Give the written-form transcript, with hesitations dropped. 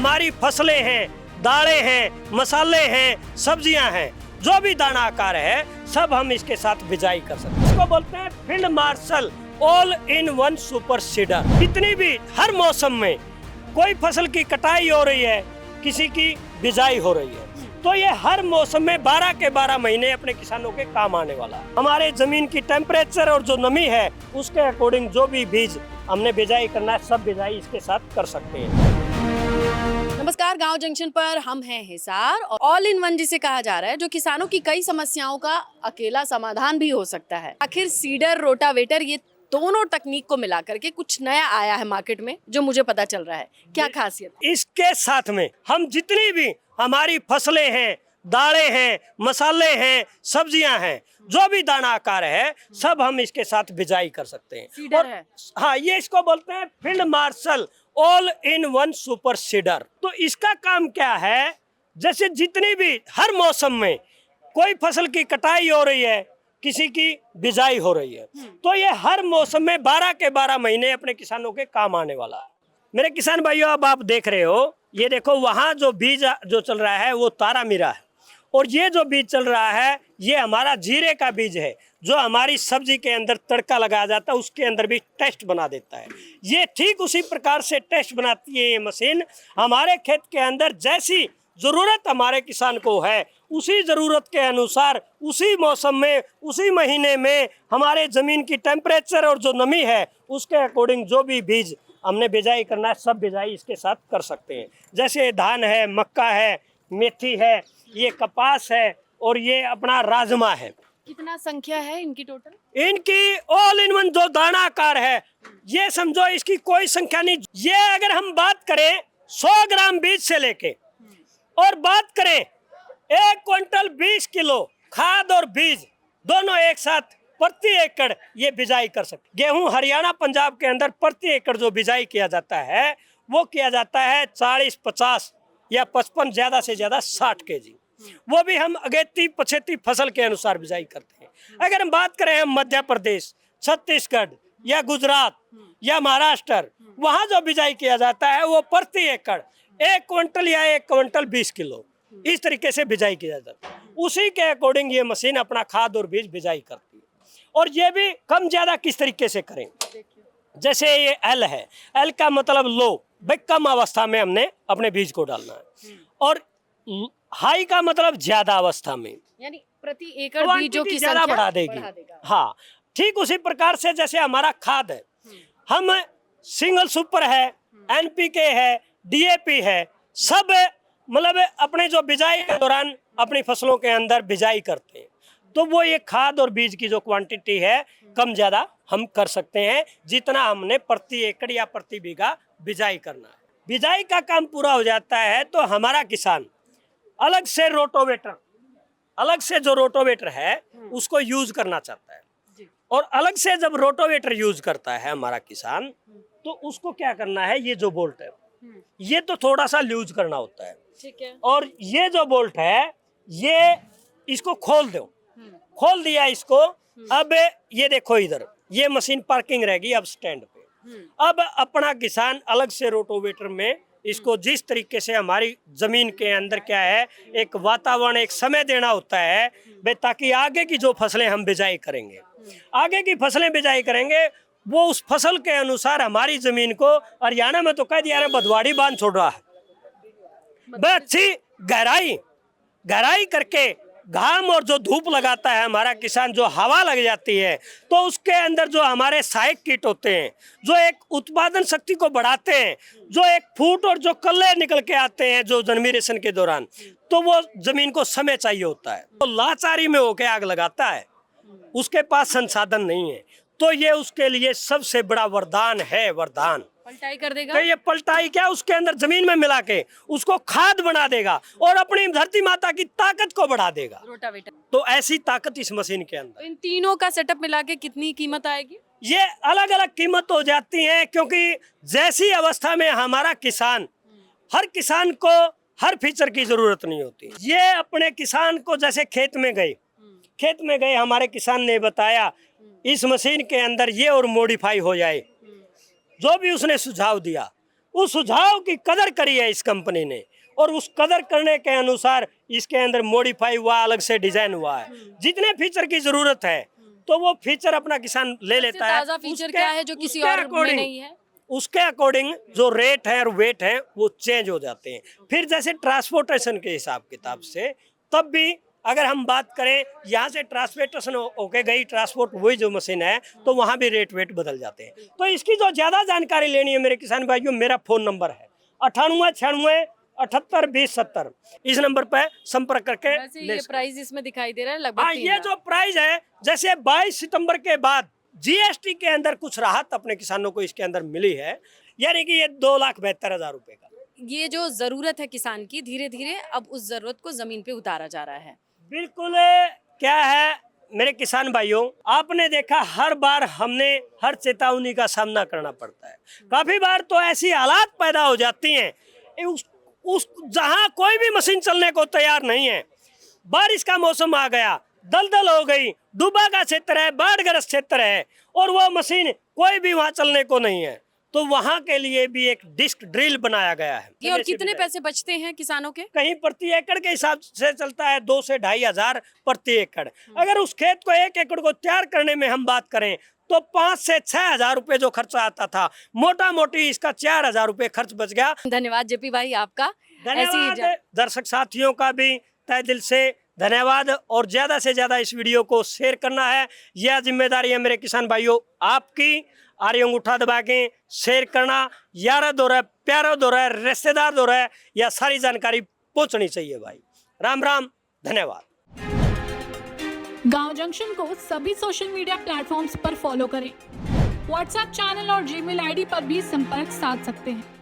हमारी फसलें हैं, दालें हैं, मसाले हैं, सब्जियां हैं, जो भी दाना आकार है सब हम इसके साथ बिजाई कर सकते हैं। इसको बोलते हैं field marshal all in one super seeder. कितनी भी हर मौसम में कोई फसल की कटाई हो रही है, किसी की बिजाई हो रही है, तो ये हर मौसम में 12 के 12 महीने अपने किसानों के काम आने वाला है। हमारे जमीन की टेम्परेचर और जो नमी है उसके अकॉर्डिंग जो भी बीज हमने बिजाई करना है सब बिजाई इसके साथ कर सकते हैं। नमस्कार, गांव जंक्शन पर हम हैं हिसार और ऑल इन वन जिसे कहा जा रहा है, जो किसानों की कई समस्याओं का अकेला समाधान भी हो सकता है। आखिर सीडर, रोटावेटर, ये दोनों तकनीक को मिला करके कुछ नया आया है मार्केट में, जो मुझे पता चल रहा है। क्या खासियत? इसके साथ में हम जितनी भी हमारी फसलें हैं, दालें हैं, मसाले हैं, सब्जियां हैं, जो भी दाना आकार है सब हम इसके साथ बिजाई कर सकते हैं। सीडर है। हाँ, ये इसको बोलते हैं field marshal all in one super seeder. तो इसका काम क्या है, जैसे जितनी भी हर मौसम में कोई फसल की कटाई हो रही है, किसी की बिजाई हो रही है, तो ये हर मौसम में 12 के 12 महीने अपने किसानों के काम आने वाला है। मेरे किसान भाइयों, अब आप देख रहे हो, ये देखो वहाँ जो बीज जो चल रहा है वो तारा मीरा है, और ये जो बीज चल रहा है ये हमारा जीरे का बीज है, जो हमारी सब्जी के अंदर तड़का लगाया जाता है, उसके अंदर भी टेस्ट बना देता है। ये ठीक उसी प्रकार से टेस्ट बनाती है ये मशीन। हमारे खेत के अंदर जैसी ज़रूरत हमारे किसान को है, उसी ज़रूरत के अनुसार उसी मौसम में उसी महीने में हमारे ज़मीन की टेम्परेचर और जो नमी है उसके अकॉर्डिंग जो भी बीज हमने बिजाई करना है सब बिजाई इसके साथ कर सकते हैं। जैसे धान है, मक्का है, मेथी है, ये कपास है और ये अपना राजमा है। कितना संख्या है इनकी टोटल? इनकी ऑल इन वन जो दाना आकार है, ये समझो इसकी कोई संख्या नहीं। ये अगर हम बात करें 100 ग्राम बीज से लेके और बात करें 1 क्विंटल 20 किलो खाद और बीज दोनों एक साथ प्रति एकड़ ये बिजाई कर सकते। गेहूं हरियाणा पंजाब के अंदर प्रति एकड़ जो बिजाई किया जाता है वो किया जाता है 40-50 या 55 ज्यादा से ज्यादा 60 केजी। वो भी हम अगेती पछेती फसल के अनुसार बिजाई करते हैं। अगर हम बात करें हम मध्य प्रदेश, छत्तीसगढ़ या गुजरात या महाराष्ट्र, वहाँ जो बिजाई किया जाता है वो प्रति एकड़ 1 क्विंटल या 1 क्विंटल 20 किलो इस तरीके से बिजाई किया जाता है। उसी के अकॉर्डिंग ये मशीन अपना खाद और बीज बिजाई करती है। और ये भी कम ज्यादा किस तरीके से करें, जैसे ये एल है, एल का मतलब लो, भाई कम अवस्था में हमने अपने बीज को डालना है, और हाई का मतलब ज्यादा अवस्था में, यानी प्रति एकड़ बीजों की ज्यादा संख्या बढ़ा देगी। हाँ, ठीक उसी प्रकार से जैसे हमारा खाद है, हम सिंगल सुपर है, एनपीके है, डीएपी है, सब मतलब अपने जो बिजाई के दौरान अपनी फसलों के अंदर बिजाई करते हैं, तो वो ये खाद और बीज की जो क्वांटिटी है कम ज्यादा हम कर सकते हैं, जितना हमने प्रति एकड़ या प्रति बीघा बिजाई करना है। बिजाई का काम पूरा हो जाता है तो हमारा किसान अलग से रोटोवेटर, अलग से जो रोटोवेटर है उसको यूज करना चाहता है, और अलग से जब रोटोवेटर यूज करता है हमारा किसान, तो उसको क्या करना है, ये जो बोल्ट है ये तो थोड़ा सा लूज करना होता है, ठीक है, और ये जो बोल्ट है ये इसको खोल दो, खोल दिया इसको। अब ये देखो इधर ये मशीन पार्किंग रहेगी अब स्टैंड पे। अब अपना किसान अलग से रोटोवेटर में इसको जिस तरीके से हमारी जमीन के अंदर क्या है, एक वातावरण, एक समय देना होता है भाई, ताकि आगे की जो फसलें हम बिजाई करेंगे, आगे की फसलें बिजाई करेंगे, वो उस फसल के अनुसार हमारी जमीन को, हरियाणा में तो कह दिया बदवाड़ी बांध छोड़ रहा है, अच्छी गहराई करके घाम और जो धूप लगाता है हमारा किसान, जो हवा लग जाती है, तो उसके अंदर जो हमारे सहायक कीट होते हैं, जो एक उत्पादन शक्ति को बढ़ाते हैं, जो एक फूट और जो कल्ले निकल के आते हैं जो जर्मिनेशन के दौरान, तो वो जमीन को समय चाहिए होता है, तो लाचारी में होके आग लगाता है, उसके पास संसाधन नहीं है, तो ये उसके लिए सबसे बड़ा वरदान है, वरदान। पलटाई कर देगा, तो ये पलटाई क्या उसके अंदर जमीन में मिला के उसको खाद बना देगा और अपनी धरती माता की ताकत को बढ़ा देगा, रोटावेटर। तो ऐसी ताकत इस मशीन के अंदर। तो इन तीनों का सेटअप मिला के कितनी कीमत आएगी? ये अलग अलग कीमत हो जाती है, क्योंकि जैसी अवस्था में हमारा किसान, हर किसान को हर फीचर की जरूरत नहीं होती। ये अपने किसान को जैसे खेत में गए हमारे किसान ने बताया इस मशीन के अंदर ये और मॉडिफाई हो जाए, जो भी उसने सुझाव दिया उस सुझाव की कदर करी है इस कंपनी ने, और उस कदर करने के अनुसार इसके अंदर मॉडिफाई हुआ, अलग से डिजाइन हुआ है। जितने फीचर की जरूरत है तो वो फीचर अपना किसान ले लेता है। ताजा फीचर क्या है जो किसी और में नहीं है? उसके अकॉर्डिंग जो रेट है और वेट है वो चेंज हो जाते हैं। फिर जैसे ट्रांसपोर्टेशन के हिसाब किताब से, तब भी अगर हम बात करें यहाँ से ट्रांसपोर्टेशन होके गई ट्रांसपोर्ट वही जो मशीन है, तो वहाँ भी रेट वेट बदल जाते हैं। तो इसकी जो ज़्यादा जानकारी लेनी है मेरे किसान भाइयों, मेरा फ़ोन नंबर है 9896 78 20 70। इस नंबर पर संपर्क करके वैसे ये प्राइस इसमें दिखाई दे रहा है लगभग हाँ, 3 ये लाख। जो प्राइस है, जैसे 22 सितंबर के बाद जीएसटी के अंदर कुछ राहत अपने किसानों को इसके अंदर मिली है, यानी कि ये 2,72,000 रुपए का। ये जो जरूरत है किसान की, धीरे धीरे अब उस जरूरत को जमीन पे उतारा जा रहा है। बिल्कुल। क्या है मेरे किसान भाइयों, आपने देखा हर बार हमने हर चेतावनी का सामना करना पड़ता है। काफी बार तो ऐसी हालात पैदा हो जाती हैं उस जहां कोई भी मशीन चलने को तैयार नहीं है। बारिश का मौसम आ गया, दलदल हो गई, डूबा का क्षेत्र है, बाढ़ग्रस्त क्षेत्र है, और वो मशीन कोई भी वहां चलने को नहीं है, तो वहां के लिए भी एक डिस्क ड्रिल बनाया गया है। और कितने पैसे बचते हैं किसानों के? कहीं प्रति एकड़ के हिसाब से चलता है 2 से 2,500 हजार प्रति एकड़। अगर उस खेत को 1 एकड़ को तैयार करने में हम बात करें तो 5 से 6 हजार रुपए जो खर्चा आता था, मोटा मोटी इसका 4,000 रुपए खर्च बच गया। धन्यवाद जेपी भाई आपका। धन्यवाद दर्शक साथियों का भी तहे दिल से धन्यवाद, और ज्यादा से ज्यादा इस वीडियो को शेयर करना है, यह जिम्मेदारी है मेरे किसान भाइयों आपकी। आरी अंगूठा दबा के शेयर करना, यारा दो रहा, प्यारा दो रहा, रिश्तेदार दो रहा, यह सारी जानकारी पहुंचनी चाहिए भाई। राम राम, धन्यवाद। गांव जंक्शन को सभी सोशल मीडिया प्लेटफॉर्म्स पर फॉलो करें। व्हाट्सएप चैनल और जीमेल आईडी पर भी संपर्क साध सकते हैं।